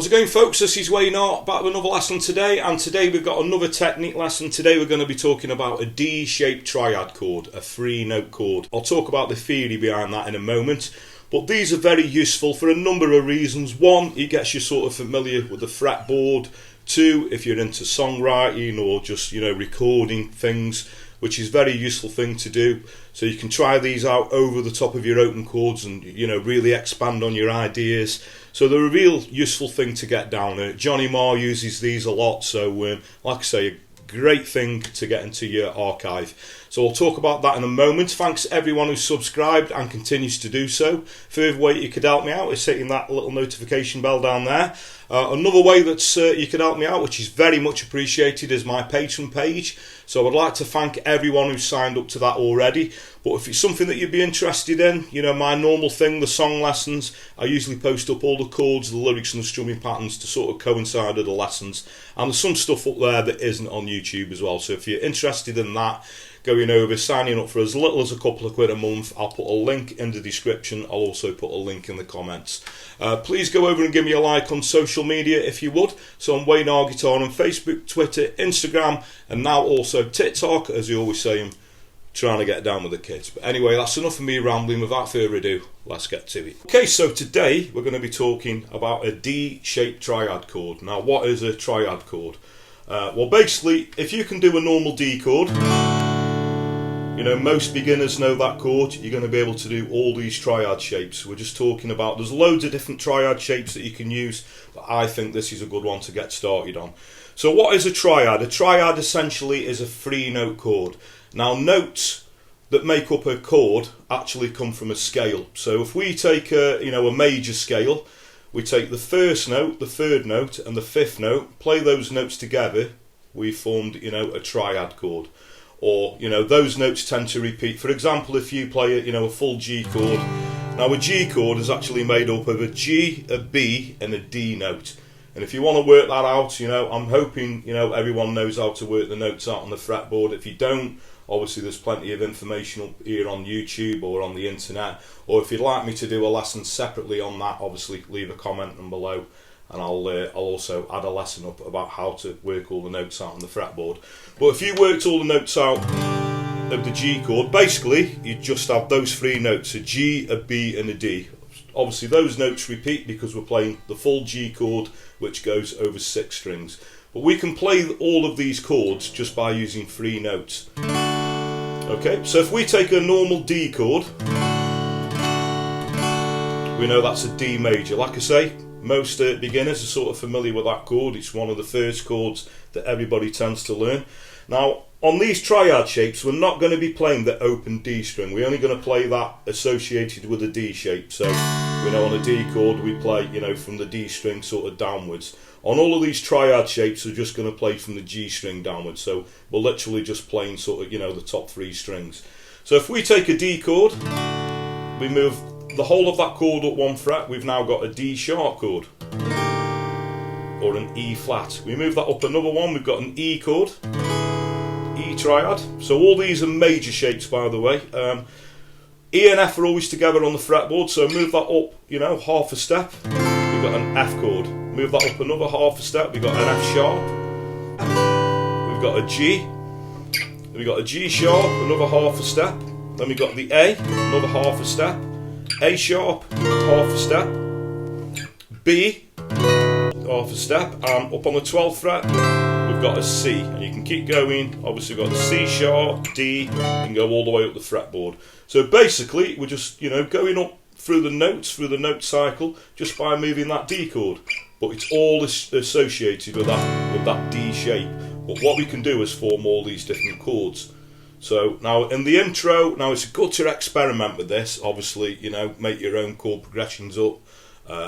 How's it going, folks? This is Wayne Art, back with another lesson today, and today we've got another technique lesson. Today we're going to be talking about a D-shaped triad chord, a 3-note chord. I'll talk about the theory behind that in a moment, but these are very useful for a number of reasons. One, it gets you sort of familiar with the fretboard. Two, if you're into songwriting or just, recording things, which is a very useful thing to do. So you can try these out over the top of your open chords and, really expand on your ideas. So they're a real useful thing to get down. Johnny Marr uses these a lot, so like I say, a great thing to get into your archive. So I'll talk about that in a moment. Thanks everyone who's subscribed and continues to do so. Further way you could help me out is hitting that little notification bell down there. Another way that you could help me out, which is very much appreciated, is my Patreon page. So I'd like to thank everyone who's signed up to that already. But if it's something that you'd be interested in, my normal thing, the song lessons, I usually post up all the chords, the lyrics and the strumming patterns to sort of coincide with the lessons. And there's some stuff up there that isn't on YouTube as well. So if you're interested in that, going over, signing up for as little as a couple of quid a month, I'll put a link in the description. I'll also put a link in the comments. Please go over and give me a like on social media if you would. So I'm Wayne Art Guitar on Facebook, Twitter, Instagram, and now also TikTok. As you always say, I'm trying to get down with the kids. But anyway, that's enough of me rambling. Without further ado, let's get to it. Okay, so today we're going to be talking about a D-shaped triad chord. Now, what is a triad chord? Well, basically, if you can do a normal D chord, most beginners know that chord. You're going to be able to do all these triad shapes. We're just talking about, there's loads of different triad shapes that you can use, but I think this is a good one to get started on. So what is a triad? A triad essentially is a 3-note chord. Now, notes that make up a chord actually come from a scale. So if we take a major scale, we take the first note, the third note, and the fifth note, play those notes together, we formed, a triad chord. Or, those notes tend to repeat. For example, if you play a full G chord. Now, a G chord is actually made up of a G, a B, and a D note. And if you want to work that out, I'm hoping, everyone knows how to work the notes out on the fretboard. If you don't, obviously there's plenty of information here on YouTube or on the internet. Or if you'd like me to do a lesson separately on that, obviously leave a comment down below. And I'll also add a lesson up about how to work all the notes out on the fretboard. But if you worked all the notes out of the G chord, basically you just have those 3 notes, a G, a B and a D. Obviously those notes repeat because we're playing the full G chord, which goes over 6 strings. But we can play all of these chords just by using 3 notes. Okay, so if we take a normal D chord, we know that's a D major. Like I say, most beginners are sort of familiar with that chord. It's one of the first chords that everybody tends to learn. Now, on these triad shapes, we're not going to be playing the open D string. We're only going to play that associated with a D shape. So, on a D chord, we play, from the D string sort of downwards. On all of these triad shapes, we're just going to play from the G string downwards. So, we're literally just playing sort of, the top 3 strings. So, if we take a D chord, we move the whole of that chord up 1 fret, we've now got a D sharp chord or an E flat. We move that up another 1, we've got an E chord, E triad. So all these are major shapes, by the way. E and F are always together on the fretboard, so move that up, half a step, we've got an F chord. Move that up another half a step, we've got an F sharp, we've got a G, we've got a G sharp, another half a step, then we've got the A, another half a step, A sharp, half a step, B, half a step, and up on the 12th fret we've got a C, and you can keep going. Obviously we've got the C sharp, D, and go all the way up the fretboard. So basically we're just going up through the note cycle just by moving that D chord, but it's all associated with that D shape. But what we can do is form all these different chords. So now in the intro, it's good to experiment with this. Obviously, make your own chord progressions up,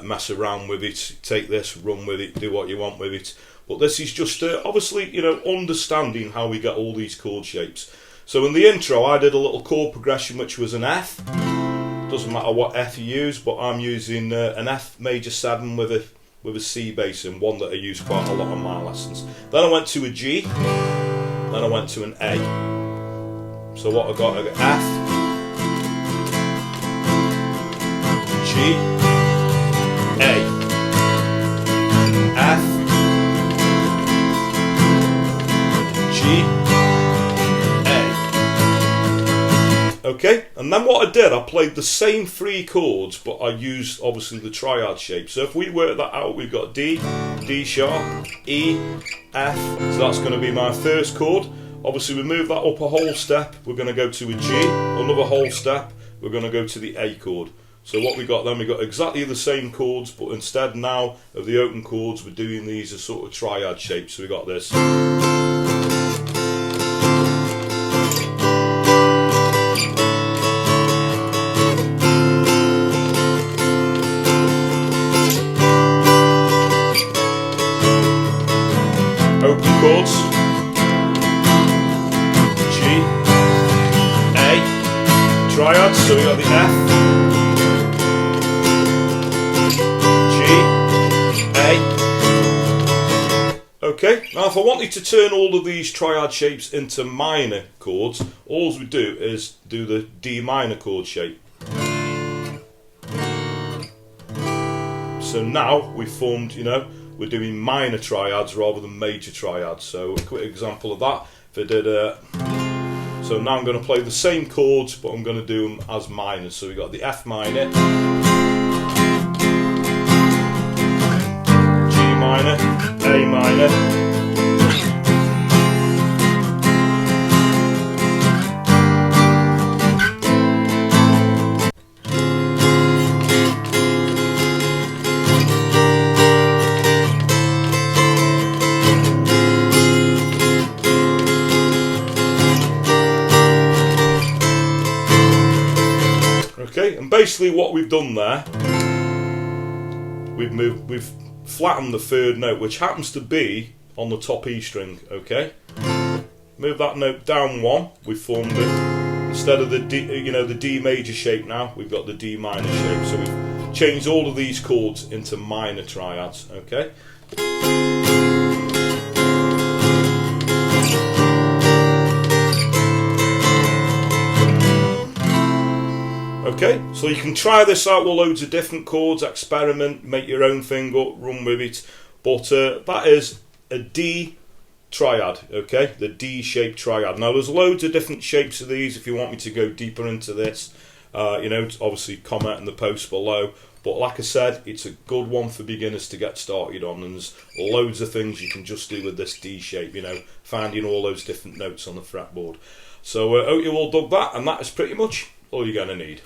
mess around with it, take this, run with it, do what you want with it. But this is just obviously, understanding how we get all these chord shapes. So in the intro, I did a little chord progression which was an F. Doesn't matter what F you use, but I'm using an F major 7 with a C bass, and one that I use quite a lot on my lessons. Then I went to a G, then I went to an A. So what I got F, G, A, Okay, and then what I did, I played the same 3 chords, but I used obviously the triad shape. So if we work that out, we've got D, D sharp, E, F, so that's going to be my first chord. Obviously we move that up a whole step, we're going to go to a G, another whole step, we're going to go to the A chord. So what we got then, we got exactly the same chords, but instead now of the open chords, we're doing these as sort of triad shapes. So we got this. Open chords, G, A, triad, so we got the F, G, A. Okay, now if I wanted to turn all of these triad shapes into minor chords, all we do is do the D minor chord shape. So now we've formed, you know, we're doing minor triads rather than major triads. So a quick example of that, if I did so now I'm going to play the same chords, but I'm going to do them as minors. So we've got the F minor, G minor, A minor, okay, and basically what we've done there, we've flattened the 3rd note, which happens to be on the top E string. Okay, move that note down 1. We've formed it instead of the D, you know, the D major shape. Now we've got the D minor shape. So we've changed all of these chords into minor triads. Okay. Okay, so you can try this out with loads of different chords, experiment, make your own thing up, run with it. But that is a D triad, okay, the D-shaped triad. Now there's loads of different shapes of these. If you want me to go deeper into this, you know, obviously comment in the post below. But like I said, it's a good one for beginners to get started on, and there's loads of things you can just do with this D shape, you know, finding all those different notes on the fretboard. So I hope you all dug that, and that is pretty much all you're going to need.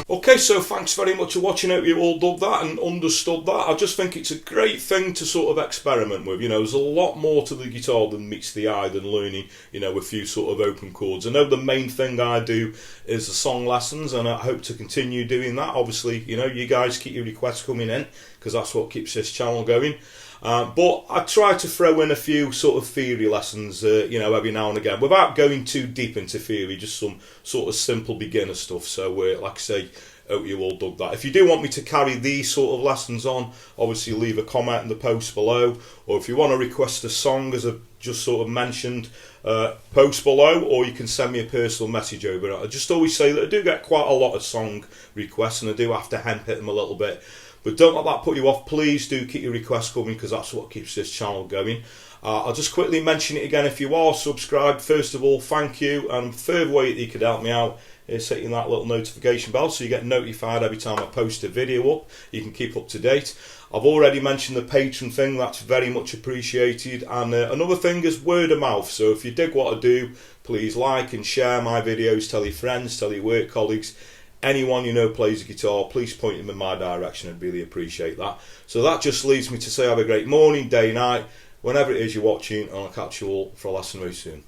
Okay, so thanks very much for watching. I hope you all dug that and understood that. I just think it's a great thing to sort of experiment with. You know, there's a lot more to the guitar than meets the eye than learning, you know, a few sort of open chords. I know the main thing I do is the song lessons, and I hope to continue doing that. Obviously, you know, you guys keep your requests coming in, because that's what keeps this channel going. But I try to throw in a few sort of theory lessons, you know, every now and again, without going too deep into theory, just some sort of simple beginner stuff. So, like I say, hope you all dug that. If you do want me to carry these sort of lessons on, obviously leave a comment in the post below, or if you want to request a song, as I've just sort of mentioned, post below, or you can send me a personal message over. I just always say that I do get quite a lot of song requests, and I do have to hand hit them a little bit. But don't let that put you off. Please do keep your requests coming, because that's what keeps this channel going. I'll just quickly mention it again. If you are subscribed, first of all, thank you. And the third way that you could help me out is hitting that little notification bell, so you get notified every time I post a video up. You can keep up to date. I've already mentioned the Patreon thing. That's very much appreciated. And another thing is word of mouth. So if you dig what I do, please like and share my videos. Tell your friends, tell your work colleagues. Anyone you know plays a guitar, please point them in my direction. I'd really appreciate that. So that just leaves me to say have a great morning, day, night, whenever it is you're watching, and I'll catch you all for a lesson very soon.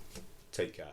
Take care.